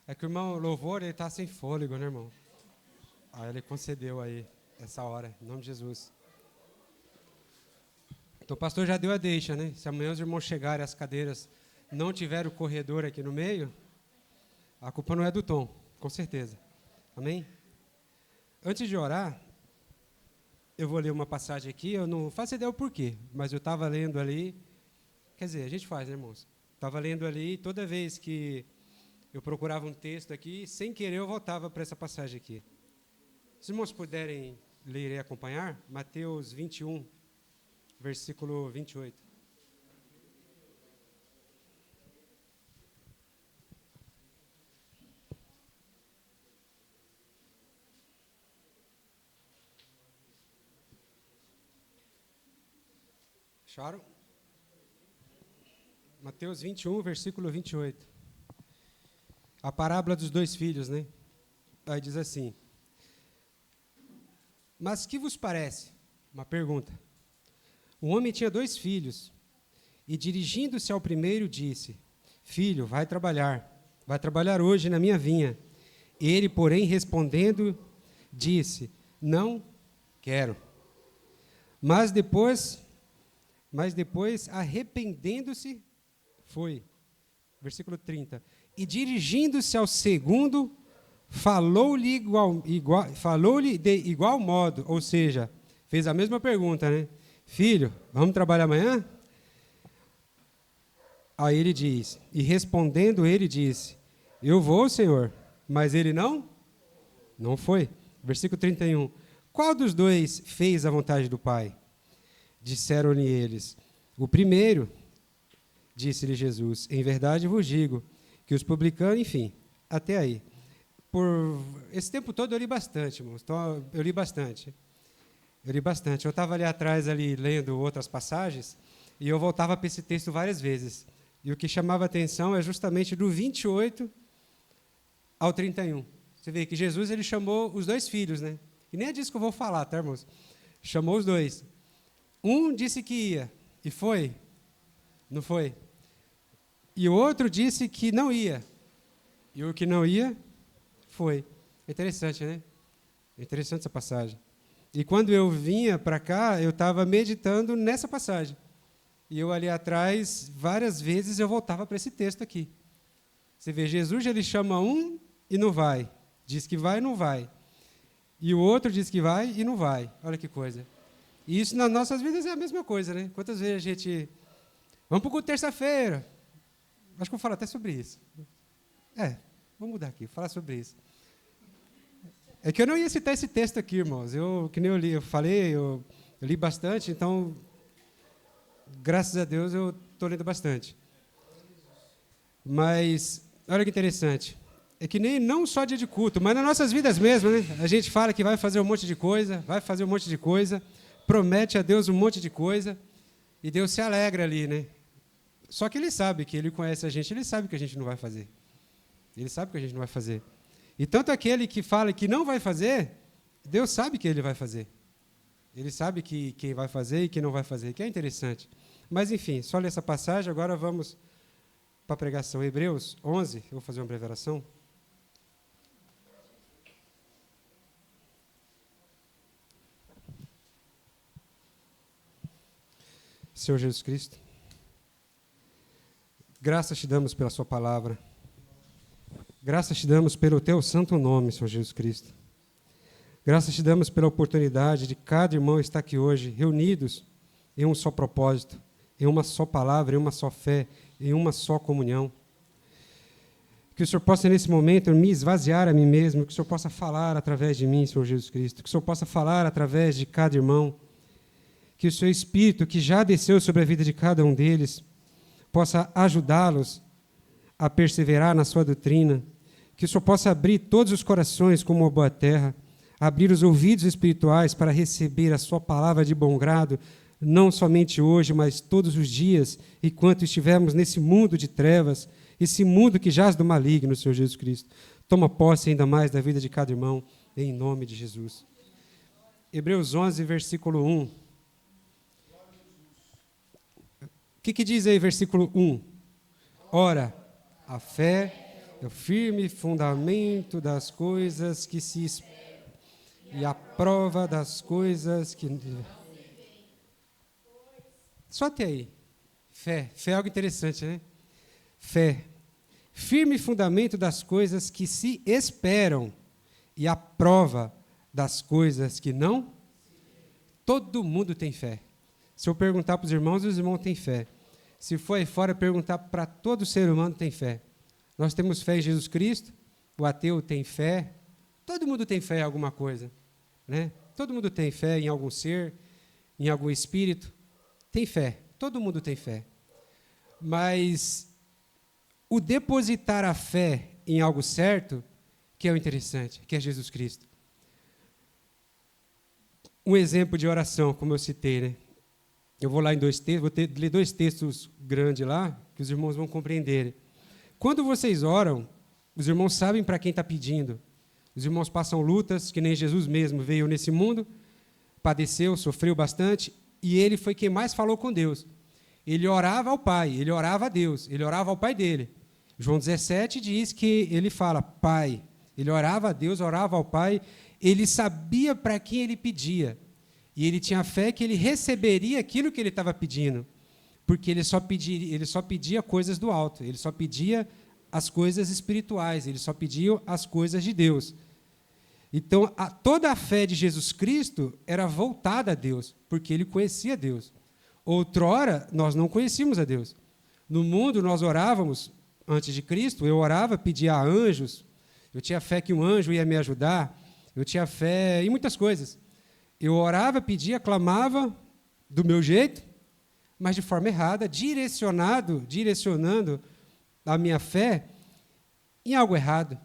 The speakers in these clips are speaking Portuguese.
É que o irmão louvor, ele está sem fôlego, né, irmão? Aí ele concedeu aí, essa hora, em nome de Jesus. Então o pastor já deu a deixa, né? Se amanhã os irmãos chegarem, as cadeiras não tiver o corredor aqui no meio, a culpa não é do Tom, com certeza. Amém? Antes de orar, eu vou ler uma passagem aqui, eu não faço ideia o porquê, mas eu estava lendo ali, quer dizer, a gente faz, né, irmãos? Estava lendo ali, toda vez que eu procurava um texto aqui, sem querer eu voltava para essa passagem aqui. Se os irmãos puderem ler e acompanhar, Mateus 21, versículo 28. Acharam? Mateus 21, versículo 28. A parábola dos dois filhos, né? Aí diz assim: mas que vos parece? Uma pergunta. Um homem tinha 2 filhos, e dirigindo-se ao primeiro disse: filho, vai trabalhar hoje na minha vinha. Ele, porém, respondendo, disse: não quero. Mas depois arrependendo-se, foi. Versículo 30. E dirigindo-se ao segundo, falou-lhe de igual modo, ou seja, fez a mesma pergunta, né? Filho, vamos trabalhar amanhã? Aí ele diz, e respondendo ele disse: eu vou, Senhor. Mas ele não foi. Versículo 31. Qual dos 2 fez a vontade do Pai? Disseram-lhe eles: o primeiro. Disse-lhe Jesus: em verdade vos digo que os publicanos, enfim, até aí. Por esse tempo todo eu li bastante, irmãos. Então, eu li bastante. Eu estava ali atrás, ali, lendo outras passagens, e eu voltava para esse texto várias vezes. E o que chamava a atenção é justamente do 28 ao 31. Você vê que Jesus ele chamou os 2 filhos, né? E nem é disso que eu vou falar, tá, irmãos? Chamou os 2. Um disse que ia, e foi? Não foi? E o outro disse que não ia. E o que não ia, foi. É interessante, né? É interessante essa passagem. E quando eu vinha para cá, eu estava meditando nessa passagem. E eu ali atrás, várias vezes, eu voltava para esse texto aqui. Você vê, Jesus ele chama um e não vai. Diz que vai e não vai. E o outro diz que vai e não vai. Olha que coisa. E isso nas nossas vidas é a mesma coisa, né? Quantas vezes a gente... Vamos para o culto terça-feira. Acho que vou falar até sobre isso. Vamos mudar aqui, falar sobre isso. É que eu não ia citar esse texto aqui, irmãos. Que nem eu li, eu li bastante, então, graças a Deus, eu estou lendo bastante. Mas, olha que interessante. É que nem não só dia de culto, mas nas nossas vidas mesmo, né? A gente fala que vai fazer um monte de coisa, promete a Deus um monte de coisa, e Deus se alegra ali, né? Só que Ele sabe que Ele conhece a gente, Ele sabe que a gente não vai fazer. Ele sabe que a gente não vai fazer. E tanto aquele que fala que não vai fazer, Deus sabe que Ele vai fazer. Ele sabe que quem vai fazer e quem não vai fazer, que é interessante. Mas, enfim, só ler essa passagem, agora vamos para a pregação. Hebreus 11, eu vou fazer uma breve oração. Senhor Jesus Cristo, graças te damos pela sua palavra. Graças te damos pelo teu santo nome, Senhor Jesus Cristo. Graças te damos pela oportunidade de cada irmão estar aqui hoje, reunidos em um só propósito, em uma só palavra, em uma só fé, em uma só comunhão. Que o Senhor possa, nesse momento, me esvaziar a mim mesmo, que o Senhor possa falar através de mim, Senhor Jesus Cristo, que o Senhor possa falar através de cada irmão, que o seu Espírito, que já desceu sobre a vida de cada um deles, possa ajudá-los a perseverar na sua doutrina, que o Senhor possa abrir todos os corações como uma boa terra, abrir os ouvidos espirituais para receber a sua palavra de bom grado, não somente hoje, mas todos os dias, enquanto estivermos nesse mundo de trevas, esse mundo que jaz do maligno, Senhor Jesus Cristo. Toma posse ainda mais da vida de cada irmão, em nome de Jesus. Hebreus 11, versículo 1. O que diz aí, versículo 1? Ora, a fé É o firme fundamento das coisas que se e a prova das coisas que... Só até aí. Fé. Fé é algo interessante, né? Fé. Firme fundamento das coisas que se esperam e a prova das coisas que não. Todo mundo tem fé. Se eu perguntar para os irmãos têm fé. Se for aí fora, perguntar para todo ser humano, tem fé. Nós temos fé em Jesus Cristo, o ateu tem fé, todo mundo tem fé em alguma coisa, né? Todo mundo tem fé em algum ser, em algum espírito, tem fé, todo mundo tem fé. Mas o depositar a fé em algo certo, que é o interessante, que é Jesus Cristo. Um exemplo de oração, como eu citei, né? Eu vou lá em ler dois textos grandes lá, que os irmãos vão compreender. Quando vocês oram, os irmãos sabem para quem está pedindo. Os irmãos passam lutas, que nem Jesus mesmo veio nesse mundo, padeceu, sofreu bastante, e ele foi quem mais falou com Deus. Ele orava ao Pai, ele orava a Deus, ele orava ao Pai dele. João 17 diz que ele fala, Pai. Ele orava a Deus, orava ao Pai, ele sabia para quem ele pedia. E ele tinha fé que ele receberia aquilo que ele estava pedindo, porque ele só pedia coisas do alto, ele só pedia as coisas espirituais, ele só pedia as coisas de Deus. Então, toda a fé de Jesus Cristo era voltada a Deus, porque ele conhecia Deus. Outrora, nós não conhecíamos a Deus. No mundo, nós orávamos, antes de Cristo, eu orava, pedia a anjos, eu tinha fé que um anjo ia me ajudar, eu tinha fé em muitas coisas. Eu orava, pedia, clamava do meu jeito, mas de forma errada, direcionando a minha fé em algo errado.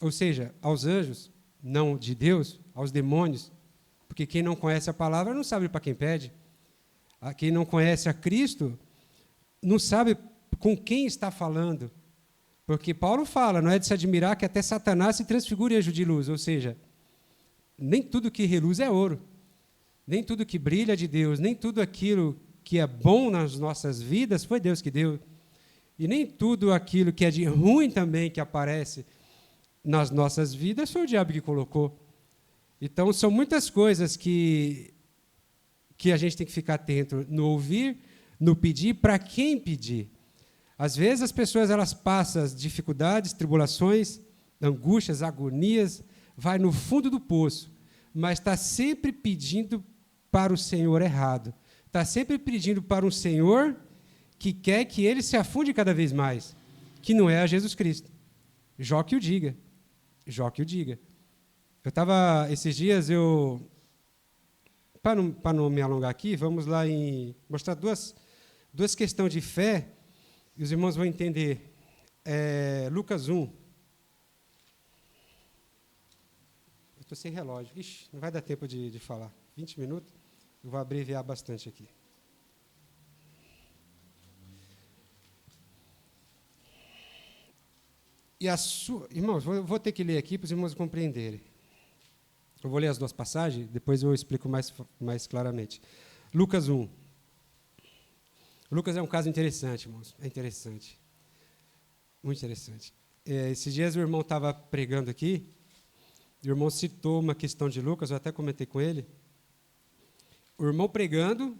Ou seja, aos anjos, não de Deus, aos demônios, porque quem não conhece a palavra não sabe para quem pede. Quem não conhece a Cristo não sabe com quem está falando. Porque Paulo fala, não é de se admirar que até Satanás se transfigure em anjo de luz, ou seja, nem tudo que reluz é ouro, nem tudo que brilha é de Deus, nem tudo aquilo que é bom nas nossas vidas foi Deus que deu, e nem tudo aquilo que é de ruim também que aparece nas nossas vidas foi o diabo que colocou. Então, são muitas coisas que a gente tem que ficar atento no ouvir, no pedir, para quem pedir. Às vezes as pessoas elas passam as dificuldades, tribulações, angústias, agonias, vai no fundo do poço, mas está sempre pedindo para o Senhor errado. Está sempre pedindo para um Senhor que quer que ele se afunde cada vez mais, que não é a Jesus Cristo. Jó que o diga. Jó que o diga. Eu estava, esses dias, para não me alongar aqui, vamos lá mostrar duas questões de fé, e os irmãos vão entender. Lucas 1. Estou sem relógio. Ixi, não vai dar tempo de falar. 20 minutos. Eu vou abreviar bastante aqui. Irmãos, vou ter que ler aqui para os irmãos compreenderem. Eu vou ler as duas passagens, depois eu explico mais claramente. Lucas 1. Lucas é um caso interessante, irmãos. É interessante. Muito interessante. Esses dias o irmão estava pregando aqui, o irmão citou uma questão de Lucas, eu até comentei com ele. O irmão pregando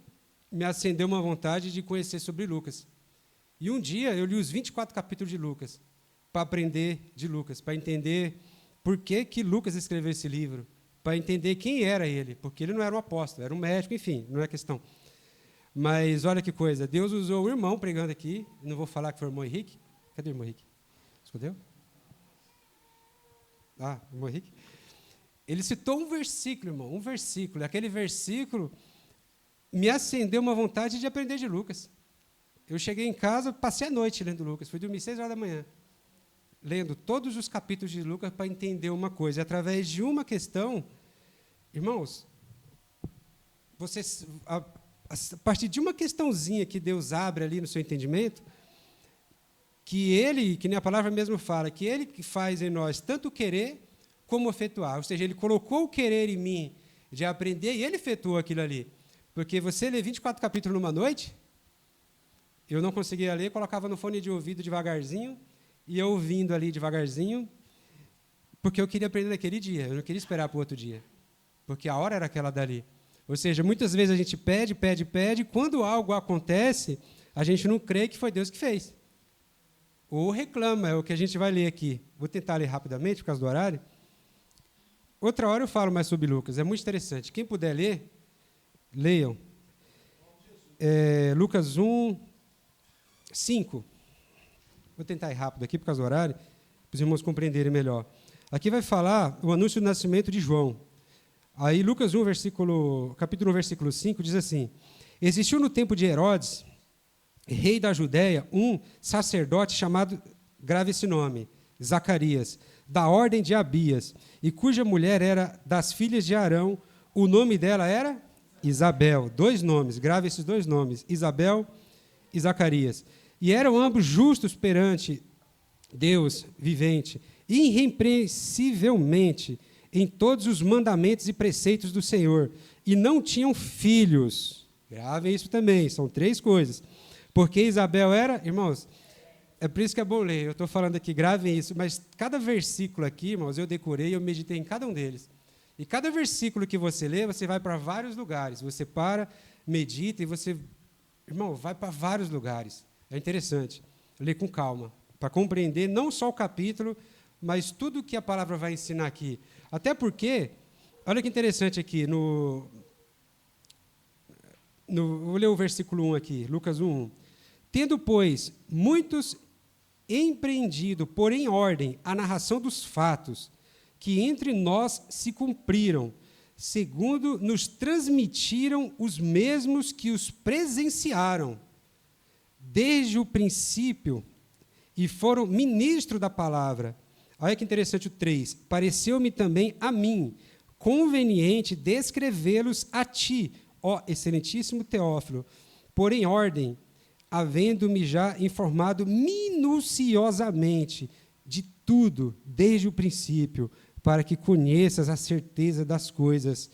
me acendeu uma vontade de conhecer sobre Lucas. E um dia eu li os 24 capítulos de Lucas, para aprender de Lucas, para entender por que Lucas escreveu esse livro, para entender quem era ele, porque ele não era um apóstolo, era um médico, enfim, não é questão. Mas olha que coisa, Deus usou o irmão pregando aqui, não vou falar que foi o irmão Henrique. Cadê o irmão Henrique? Escondeu? Irmão Henrique. Ele citou um versículo, irmão, um versículo. Aquele versículo me acendeu uma vontade de aprender de Lucas. Eu cheguei em casa, passei a noite lendo Lucas, fui dormir 6 horas da manhã, lendo todos os capítulos de Lucas para entender uma coisa. E através de uma questão, irmãos, a partir de uma questãozinha que Deus abre ali no seu entendimento, que nem a palavra mesmo fala, que Ele que faz em nós tanto querer como efetuar. Ou seja, Ele colocou o querer em mim de aprender e Ele efetuou aquilo ali. Porque você lê 24 capítulos numa noite, eu não conseguia ler, colocava no fone de ouvido devagarzinho e eu ouvindo ali devagarzinho, porque eu queria aprender naquele dia, eu não queria esperar para o outro dia, porque a hora era aquela dali. Ou seja, muitas vezes a gente pede, pede, pede, quando algo acontece, a gente não crê que foi Deus que fez. Ou reclama, é o que a gente vai ler aqui. Vou tentar ler rapidamente, por causa do horário. Outra hora eu falo mais sobre Lucas, é muito interessante. Quem puder ler, leiam. Lucas 1, 5. Vou tentar ir rápido aqui, por causa do horário, para os irmãos compreenderem melhor. Aqui vai falar o anúncio do nascimento de João. Aí Lucas 1, capítulo 1, versículo 5, diz assim: existiu no tempo de Herodes, rei da Judéia, um sacerdote chamado, grave esse nome, Zacarias, da ordem de Abias, e cuja mulher era das filhas de Arão, o nome dela era Isabel. 2 nomes, grave esses 2 nomes, Isabel e Zacarias. E eram ambos justos perante Deus vivente, irrepreensivelmente em todos os mandamentos e preceitos do Senhor, e não tinham filhos. Gravem isso também, são 3 coisas. Porque Isabel era, irmãos, é por isso que é bom ler, eu estou falando aqui, gravem isso, mas cada versículo aqui, irmãos, eu decorei, eu meditei em cada um deles. E cada versículo que você lê, você vai para vários lugares, você para, medita e você, irmão, vai para vários lugares. É interessante, ler com calma, para compreender não só o capítulo, mas tudo que a palavra vai ensinar aqui. Até porque, olha que interessante aqui, vou ler o versículo 1 aqui, Lucas 1. Tendo, pois, muitos empreendido, por em ordem, a narração dos fatos que entre nós se cumpriram, segundo nos transmitiram os mesmos que os presenciaram, desde o princípio, e foram ministros da palavra. Olha que interessante o 3. Pareceu-me também a mim conveniente descrevê-los a ti, ó excelentíssimo Teófilo, por em ordem, havendo-me já informado minuciosamente de tudo, desde o princípio, para que conheças a certeza das coisas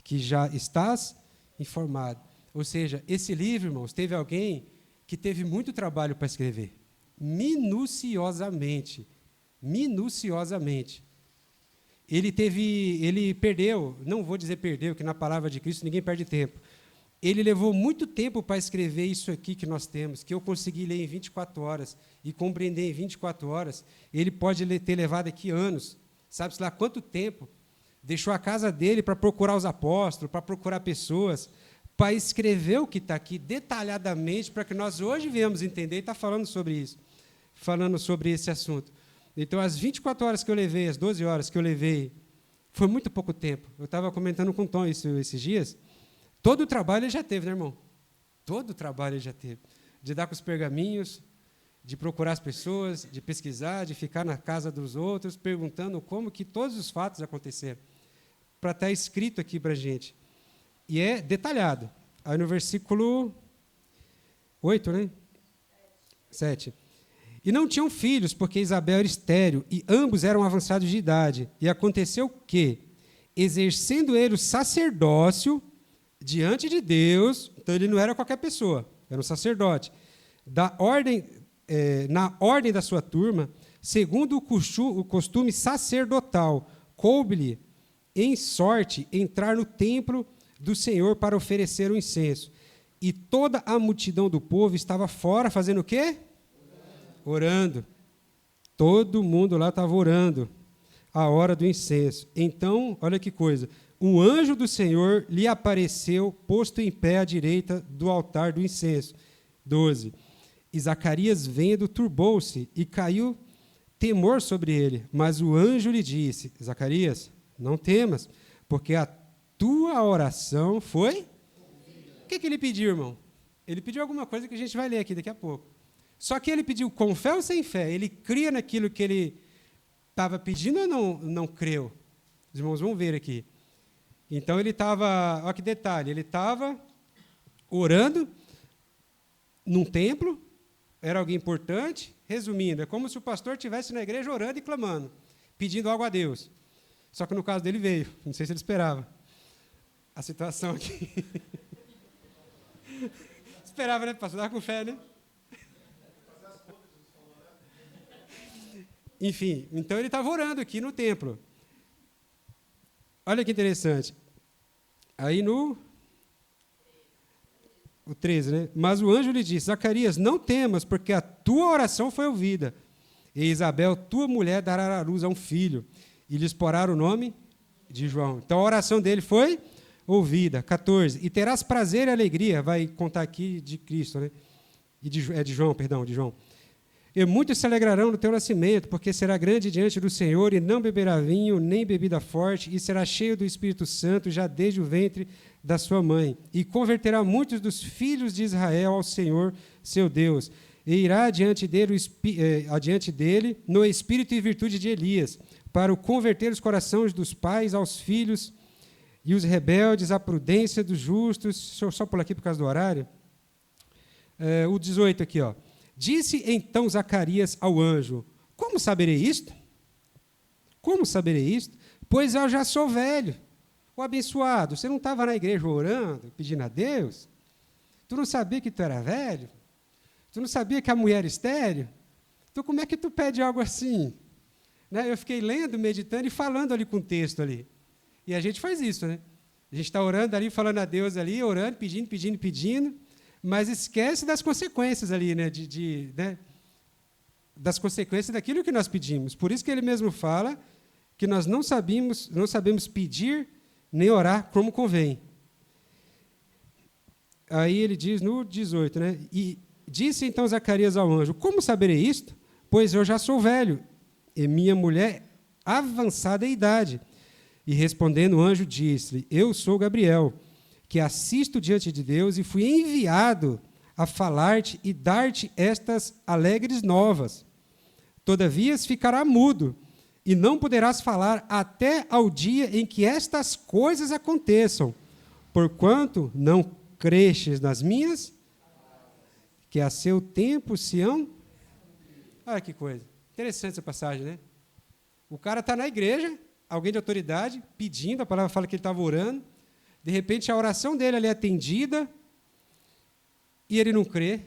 que já estás informado. Ou seja, esse livro, irmãos, teve alguém que teve muito trabalho para escrever. Minuciosamente. Minuciosamente. Ele perdeu, não vou dizer perdeu, que na palavra de Cristo ninguém perde tempo. Ele levou muito tempo para escrever isso aqui que nós temos, que eu consegui ler em 24 horas e compreender em 24 horas. Ele pode ter levado aqui anos, sabe-se lá quanto tempo. Deixou a casa dele para procurar os apóstolos, para procurar pessoas, para escrever o que está aqui detalhadamente, para que nós hoje venhamos entender e está falando sobre isso, falando sobre esse assunto. Então, as 24 horas que eu levei, as 12 horas que eu levei, foi muito pouco tempo. Eu estava comentando com o Tom esses dias. Todo o trabalho ele já teve, né, irmão? Todo o trabalho ele já teve. De dar com os pergaminhos, de procurar as pessoas, de pesquisar, de ficar na casa dos outros, perguntando como que todos os fatos aconteceram, para estar escrito aqui para a gente. E é detalhado. Aí no versículo 8, né? 7. E não tinham filhos, porque Isabel era estéril, e ambos eram avançados de idade. E aconteceu que, exercendo ele o sacerdócio diante de Deus, então ele não era qualquer pessoa, era um sacerdote, na ordem da sua turma, segundo o costume sacerdotal, coube-lhe em sorte entrar no templo do Senhor para oferecer o incenso. E toda a multidão do povo estava fora, fazendo o quê? Orando. Todo mundo lá estava orando a hora do incenso. Então, olha que coisa, um anjo do Senhor lhe apareceu, posto em pé à direita do altar do incenso. 12. E Zacarias, vendo, turbou-se, e caiu temor sobre ele. Mas o anjo lhe disse: Zacarias, não temas, porque a tua oração foi... O que ele pediu, irmão? Ele pediu alguma coisa que a gente vai ler aqui daqui a pouco. Só que ele pediu com fé ou sem fé? Ele cria naquilo que ele estava pedindo ou não creu? Os irmãos vão ver aqui. Então, ele estava... Olha que detalhe. Ele estava orando num templo, era alguém importante. Resumindo, é como se o pastor estivesse na igreja orando e clamando, pedindo algo a Deus. Só que no caso dele veio. Não sei se ele esperava. A situação aqui... Esperava, né, pastor? Estava com fé, né? Enfim, então ele estava orando aqui no templo. Olha que interessante. Aí o 13, né? Mas o anjo lhe disse: Zacarias, não temas, porque a tua oração foi ouvida. E Isabel, tua mulher, dará à luz a um filho, e lhes porá o nome de João. Então a oração dele foi ouvida. 14. E terás prazer e alegria, vai contar aqui de Cristo, né? De João. E muitos se alegrarão no teu nascimento, porque será grande diante do Senhor, e não beberá vinho, nem bebida forte, e será cheio do Espírito Santo, já desde o ventre da sua mãe. E converterá muitos dos filhos de Israel ao Senhor, seu Deus. E irá adiante dele no espírito e virtude de Elias, para o converter os corações dos pais aos filhos, e os rebeldes à prudência dos justos. Deixa eu só pular aqui por causa do horário. O 18 aqui, ó. Disse então Zacarias ao anjo: Como saberei isto? Como saberei isto? Pois eu já sou velho. O abençoado, você não estava na igreja orando, pedindo a Deus? Tu não sabia que tu era velho? Tu não sabia que a mulher era estéril? Então como é que tu pede algo assim? Né? Eu fiquei lendo, meditando e falando ali com o texto ali. E a gente faz isso, né? A gente está orando ali, falando a Deus ali, orando, pedindo, mas esquece das consequências ali, né? Né? Das consequências daquilo que nós pedimos. Por isso que ele mesmo fala que nós não sabemos pedir nem orar como convém. Aí ele diz no 18, né? E disse então Zacarias ao anjo: Como saberei isto? Pois eu já sou velho, e minha mulher avançada em idade. E respondendo o anjo disse-lhe: Eu sou Gabriel, que assisto diante de Deus, e fui enviado a falar-te e dar-te estas alegres novas. Todavia ficará mudo, e não poderás falar até ao dia em que estas coisas aconteçam, porquanto não cresces nas minhas, que a seu tempo se hão. Olha que coisa. Interessante essa passagem, né? O cara está na igreja, alguém de autoridade, pedindo, a palavra fala que ele estava orando, de repente a oração dele ali é atendida, e ele não crê.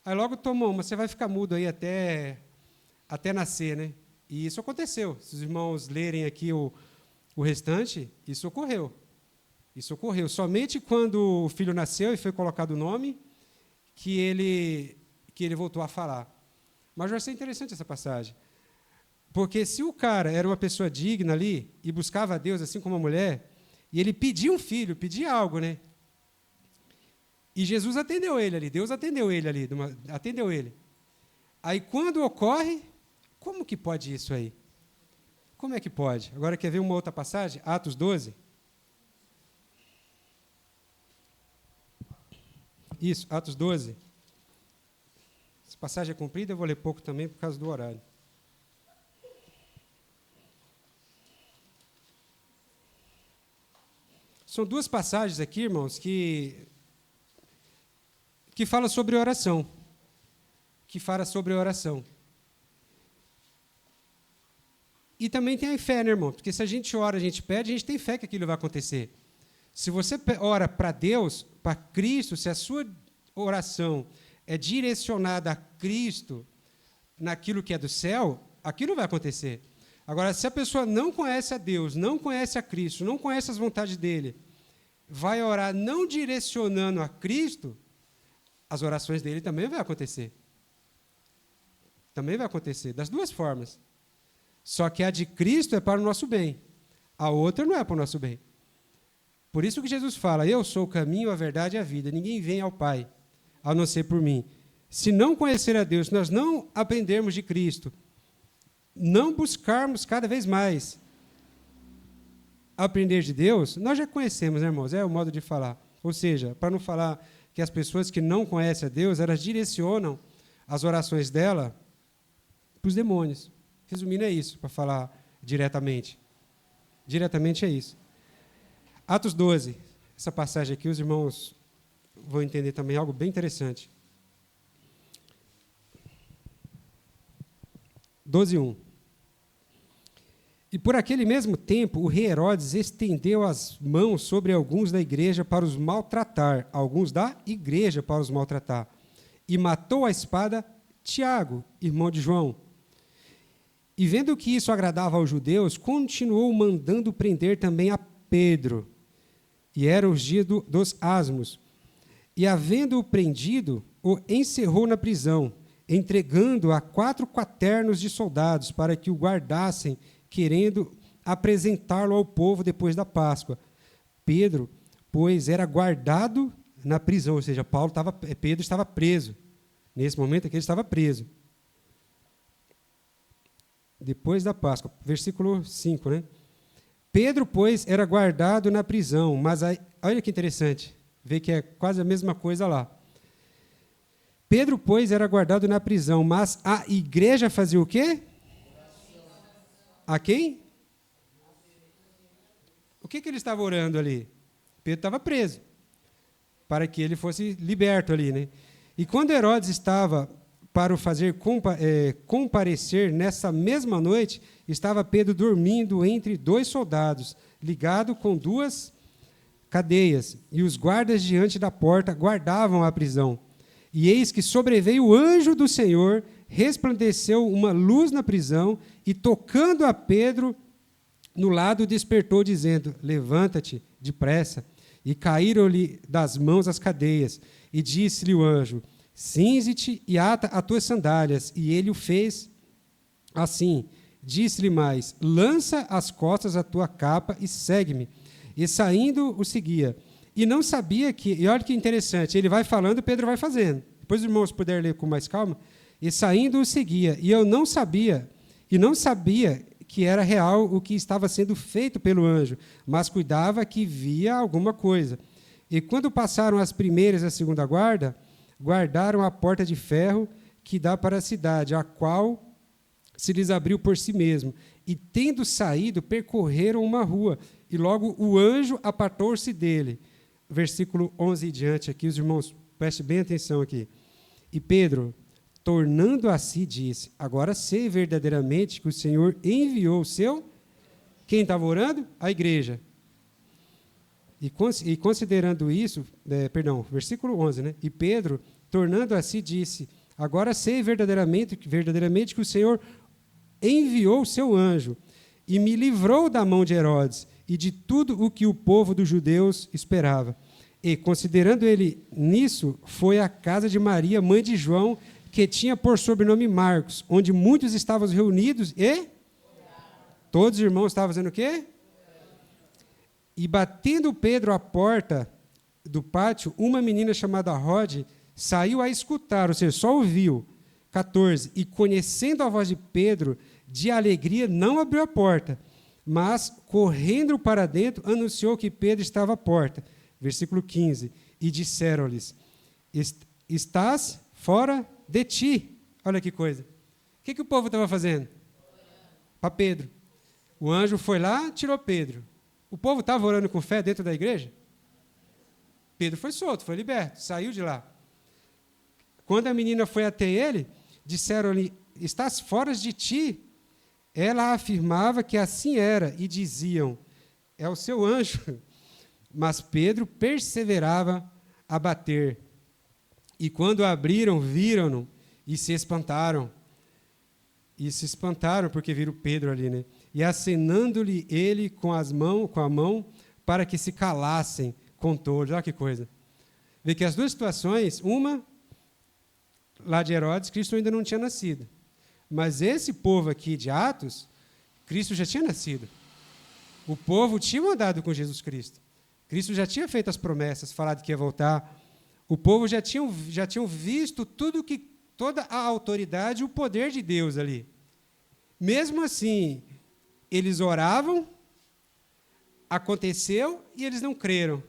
Aí logo tomou uma, você vai ficar mudo aí até nascer, né? E isso aconteceu. Se os irmãos lerem aqui o restante, isso ocorreu. Isso ocorreu. Somente quando o filho nasceu e foi colocado o nome, que ele voltou a falar. Mas vai ser interessante essa passagem. Porque se o cara era uma pessoa digna ali, e buscava a Deus, assim como a mulher, e ele pedia um filho, pedia algo, né? E Jesus atendeu ele ali, Deus atendeu ele ali, atendeu ele. Aí quando ocorre, como que pode isso aí? Como é que pode? Agora quer ver uma outra passagem? Atos 12. Isso, Atos 12. Essa passagem é comprida, eu vou ler pouco também por causa do horário. São duas passagens aqui, irmãos, que falam sobre oração. E também tem a fé, né, irmão? Porque se a gente ora, a gente pede, a gente tem fé que aquilo vai acontecer. Se você ora para Deus, para Cristo, se a sua oração é direcionada a Cristo, naquilo que é do céu, aquilo vai acontecer. Agora, se a pessoa não conhece a Deus, não conhece a Cristo, não conhece as vontades dele, vai orar não direcionando a Cristo, as orações dele também vai acontecer. Também vai acontecer, das duas formas. Só que a de Cristo é para o nosso bem. A outra não é para o nosso bem. Por isso que Jesus fala: Eu sou o caminho, a verdade e a vida. Ninguém vem ao Pai, a não ser por mim. Se não conhecer a Deus, nós não aprendermos de Cristo, não buscarmos cada vez mais aprender de Deus, nós já conhecemos, né, irmãos? É o modo de falar. Ou seja, para não falar que as pessoas que não conhecem a Deus, elas direcionam as orações dela para os demônios. Resumindo, é isso, para falar diretamente. Diretamente é isso. Atos 12, essa passagem aqui, os irmãos vão entender também algo bem interessante. 12:1. E por aquele mesmo tempo, o rei Herodes estendeu as mãos sobre alguns da igreja para os maltratar, alguns da igreja para os maltratar, e matou à espada Tiago, irmão de João. E vendo que isso agradava aos judeus, continuou mandando prender também a Pedro. E eram os dias dos asmos. E, havendo-o prendido, o encerrou na prisão, entregando a 4 quaternos de soldados para que o guardassem, querendo apresentá-lo ao povo depois da Páscoa. Pedro, pois, era guardado na prisão, ou seja, Pedro estava preso. Nesse momento aqui ele estava preso. Depois da Páscoa, versículo 5, né? Pedro, pois, era guardado na prisão, mas aí, olha que interessante, vê que é quase a mesma coisa lá. Pedro, pois, era guardado na prisão, mas a igreja fazia o quê? A quem? O que ele estava orando ali? Pedro estava preso, para que ele fosse liberto ali, né? E quando Herodes estava para o fazer comparecer, nessa mesma noite, estava Pedro dormindo entre 2 soldados, ligado com 2 cadeias, e os guardas diante da porta guardavam a prisão. E eis que sobreveio o anjo do Senhor, resplandeceu uma luz na prisão, e tocando a Pedro no lado, despertou, dizendo: levanta-te depressa. E caíram-lhe das mãos as cadeias. E disse-lhe o anjo: cinze-te e ata as tuas sandálias. E ele o fez assim. Disse-lhe mais: lança às costas a tua capa e segue-me. E saindo o seguia. E não sabia que... E olha que interessante, ele vai falando, Pedro vai fazendo. Depois os irmãos puderem ler com mais calma. E saindo o seguia. E eu não sabia que era real o que estava sendo feito pelo anjo, mas cuidava que via alguma coisa. E quando passaram as primeiras e a segunda guarda, guardaram a porta de ferro que dá para a cidade, a qual se lhes abriu por si mesmo. E, tendo saído, percorreram uma rua, e logo o anjo apartou-se dele. Versículo 11 e diante, aqui, os irmãos, prestem bem atenção aqui. E Pedro, tornando a si, disse: agora sei verdadeiramente que o Senhor enviou o seu... Quem estava orando? A igreja. E considerando isso, versículo 11, né? E Pedro, tornando a si, disse: agora sei verdadeiramente que o Senhor enviou o seu anjo e me livrou da mão de Herodes e de tudo o que o povo dos judeus esperava. E, considerando ele nisso, foi à casa de Maria, mãe de João, que tinha por sobrenome Marcos, onde muitos estavam reunidos e... Todos os irmãos estavam fazendo o quê? E batendo Pedro à porta do pátio, uma menina chamada Rode saiu a escutar, ou seja, só ouviu. 14. E conhecendo a voz de Pedro, de alegria não abriu a porta, mas, correndo para dentro, anunciou que Pedro estava à porta. Versículo 15. E disseram-lhes: estás fora de ti. Olha que coisa. O que o povo estava fazendo? Para Pedro. O anjo foi lá, tirou Pedro. O povo estava orando com fé dentro da igreja? Pedro foi solto, foi liberto, saiu de lá. Quando a menina foi até ele, disseram-lhe: estás fora de ti. Ela afirmava que assim era, e diziam: é o seu anjo. Mas Pedro perseverava a bater. E quando abriram, viram-no e se espantaram. E se espantaram porque viram Pedro ali, né? E acenando-lhe ele com a mão, para que se calassem, contou-lhes. Olha que coisa. Vê que as duas situações, uma, lá de Herodes, Cristo ainda não tinha nascido. Mas esse povo aqui de Atos, Cristo já tinha nascido. O povo tinha andado com Jesus Cristo. Cristo já tinha feito as promessas, falado que ia voltar. O povo já tinham visto toda a autoridade e o poder de Deus ali. Mesmo assim, eles oravam, aconteceu e eles não creram.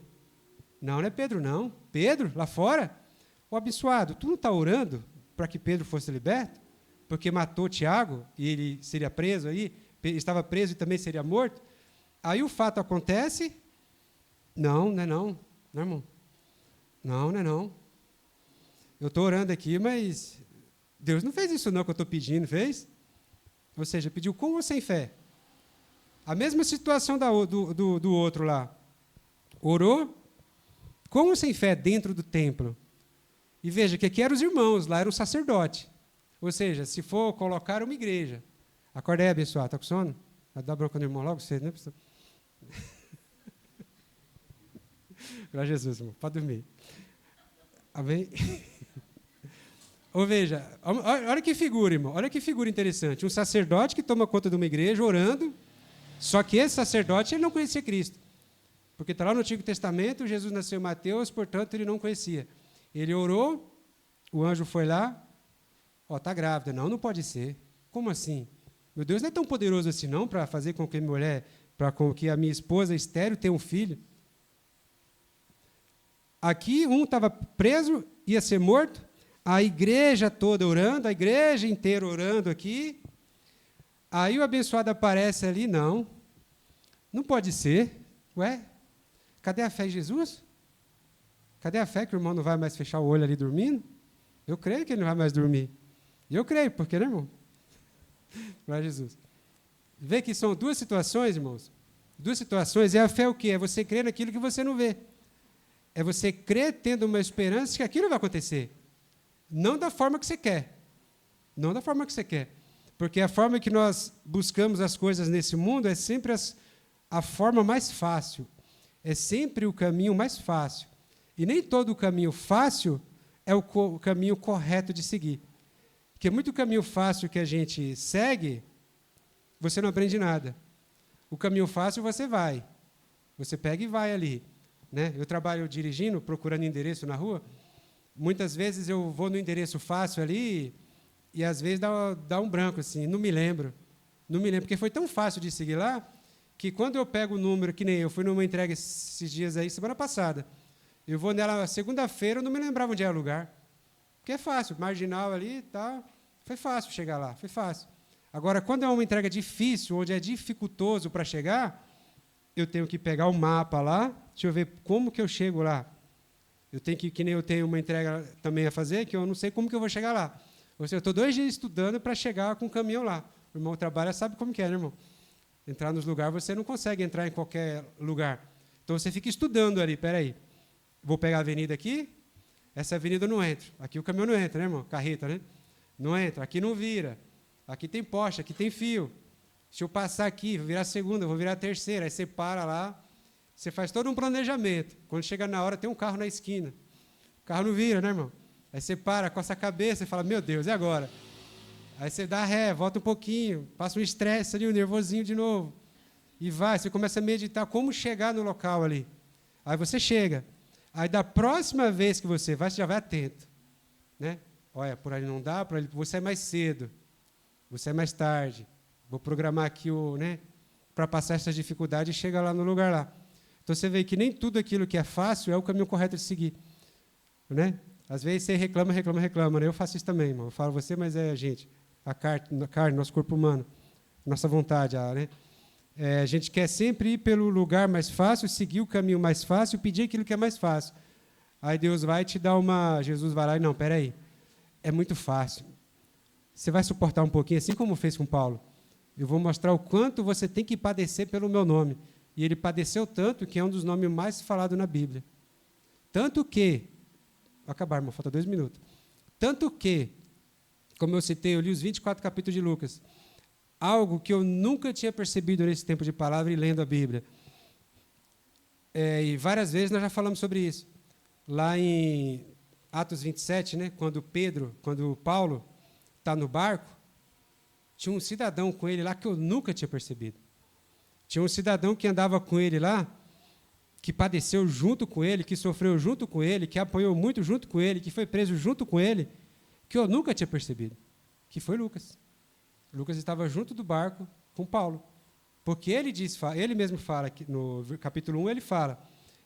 Não é Pedro, não. Pedro, lá fora, o abençoado, tu não está orando para que Pedro fosse liberto? Porque matou Tiago e ele seria preso aí, estava preso e também seria morto. Aí o fato acontece. Não, não é não, não, irmão. Não, não é não. Eu estou orando aqui, mas Deus não fez isso não que eu estou pedindo, fez? Ou seja, pediu com ou sem fé? A mesma situação do outro lá. Orou com ou sem fé dentro do templo. E veja que aqui eram os irmãos, lá era o sacerdote. Ou seja, se for colocar uma igreja, Acorda aí, abençoado. Está com sono? Vai dar bronca no irmão logo cedo, né, pastor? Glória a Jesus, irmão. Pode dormir. Amém? Ou veja, olha que figura, irmão. Olha que figura interessante. Um sacerdote que toma conta de uma igreja orando, só que esse sacerdote ele não conhecia Cristo. Porque está lá no Antigo Testamento, Jesus nasceu em Mateus, portanto, ele não conhecia. Ele orou, o anjo foi lá, está grávida. Não, não pode ser. Como assim? Meu Deus não é tão poderoso assim, não, para fazer com que a minha esposa estéril tenha um filho. Aqui, um estava preso, ia ser morto, a igreja toda orando, a igreja inteira orando aqui. Aí o abençoado aparece ali, não pode ser. Ué, cadê a fé em Jesus? Cadê a fé que o irmão não vai mais fechar o olho ali dormindo? Eu creio que ele não vai mais dormir. E eu creio, por que, né, irmão? Glória a Jesus. Vê que são duas situações, irmãos. Duas situações. E a fé é o quê? É você crer naquilo que você não vê. É você crer tendo uma esperança que aquilo vai acontecer. Não da forma que você quer. Não da forma que você quer. Porque a forma que nós buscamos as coisas nesse mundo é sempre a forma mais fácil. É sempre o caminho mais fácil. E nem todo o caminho fácil é o caminho correto de seguir. Porque muito caminho fácil que a gente segue, você não aprende nada. O caminho fácil você vai. Você pega e vai ali. Né? Eu trabalho dirigindo, procurando endereço na rua. Muitas vezes eu vou no endereço fácil ali e às vezes dá um branco, assim, não me lembro. Não me lembro, porque foi tão fácil de seguir lá que quando eu pego o número, que nem eu fui numa entrega esses dias aí, semana passada, eu vou nela segunda-feira, eu não me lembrava onde era o lugar. Porque é fácil, marginal ali e tal. Foi fácil chegar lá, foi fácil. Agora, quando é uma entrega difícil, onde é dificultoso para chegar, eu tenho que pegar o mapa lá, deixa eu ver como que eu chego lá. Eu tenho que nem eu tenho uma entrega também a fazer, que eu não sei como que eu vou chegar lá. Ou seja, eu estou 2 dias estudando para chegar com o caminhão lá. O irmão trabalha, sabe como que é, né, irmão? Entrar nos lugares, você não consegue entrar em qualquer lugar. Então, você fica estudando ali, peraí. Vou pegar a avenida aqui, essa avenida eu não entro. Aqui o caminhão não entra, né, irmão? Carreta, né? Não entra, aqui não vira. Aqui tem poste, aqui tem fio. Se eu passar aqui, vou virar a segunda, vou virar a terceira. Aí você para lá, você faz todo um planejamento. Quando chega na hora, tem um carro na esquina. O carro não vira, né, irmão? Aí você para, coça a cabeça e fala, meu Deus, e agora? Aí você dá ré, volta um pouquinho, passa um estresse ali, um nervosinho de novo. E vai, você começa a meditar como chegar no local ali. Aí você chega. Aí da próxima vez que você já vai atento. Né? Olha, por ali não dá, por ali, vou sair mais cedo, vou sair mais tarde, vou programar aqui para passar essa dificuldade e chegar lá no lugar lá. Então você vê que nem tudo aquilo que é fácil é o caminho correto de seguir. Né? Às vezes você reclama, né? Eu faço isso também, irmão. Eu falo você, mas é a gente. A carne, nosso corpo humano, nossa vontade. A gente quer sempre ir pelo lugar mais fácil, seguir o caminho mais fácil, pedir aquilo que é mais fácil. Aí Deus vai te dar Jesus vai lá e não, peraí, é muito fácil. Você vai suportar um pouquinho, assim como fez com Paulo. Eu vou mostrar o quanto você tem que padecer pelo meu nome. E ele padeceu tanto que é um dos nomes mais falados na Bíblia. Tanto que, vou acabar, irmão, falta 2 minutos. Tanto que, como eu citei, eu li os 24 capítulos de Lucas. Algo que eu nunca tinha percebido nesse tempo de palavra e lendo a Bíblia. E várias vezes nós já falamos sobre isso. Lá em Atos 27, né, quando Paulo está no barco, tinha um cidadão com ele lá que eu nunca tinha percebido. Tinha um cidadão que andava com ele lá, que padeceu junto com ele, que sofreu junto com ele, que apanhou muito junto com ele, que foi preso junto com ele, que eu nunca tinha percebido, que foi Lucas. Lucas estava junto do barco com Paulo. Porque ele mesmo fala, no capítulo 1, ele fala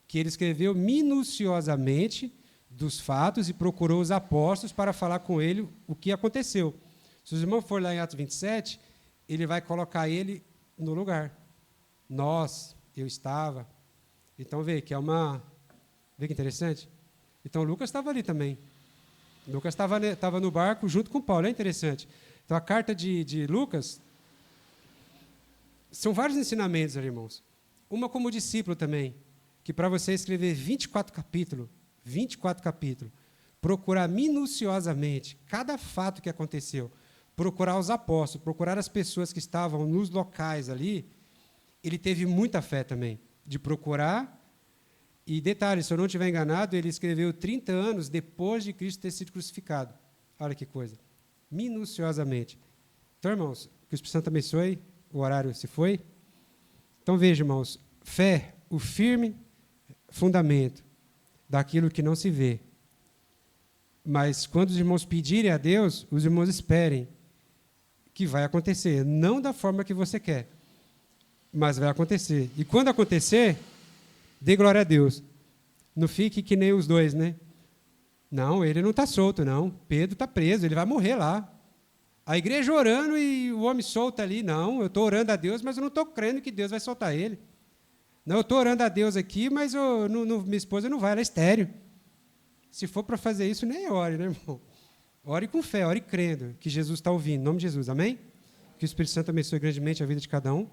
que ele escreveu minuciosamente dos fatos e procurou os apóstolos para falar com ele o que aconteceu. Se os irmãos forem lá em Atos 27, ele vai colocar ele no lugar. Eu estava. Então, vê que vê que interessante? Então, Lucas estava ali também. Lucas estava no barco junto com Paulo, é interessante. Então, a carta de Lucas, são vários ensinamentos, irmãos. Uma como discípulo também, que para você escrever 24 capítulos, procurar minuciosamente cada fato que aconteceu, procurar os apóstolos, procurar as pessoas que estavam nos locais ali, ele teve muita fé também, de procurar. E detalhe, se eu não estiver enganado, ele escreveu 30 anos depois de Cristo ter sido crucificado. Olha que coisa. Minuciosamente. Então, irmãos, que o Espírito Santo abençoe, o horário se foi. Então, veja, irmãos, fé, o firme fundamento daquilo que não se vê. Mas quando os irmãos pedirem a Deus, os irmãos esperem que vai acontecer. Não da forma que você quer, mas vai acontecer. E quando acontecer, dê glória a Deus. Não fique que nem os dois, né? Não, ele não está solto, não. Pedro está preso, ele vai morrer lá. A igreja orando e o homem solto ali. Não, eu estou orando a Deus, mas eu não estou crendo que Deus vai soltar ele. Não, eu estou orando a Deus aqui, mas minha esposa não vai, ela é estéril. Se for para fazer isso, nem ore, né, irmão? Ore com fé, ore crendo que Jesus está ouvindo. Em nome de Jesus, amém? Que o Espírito Santo abençoe grandemente a vida de cada um.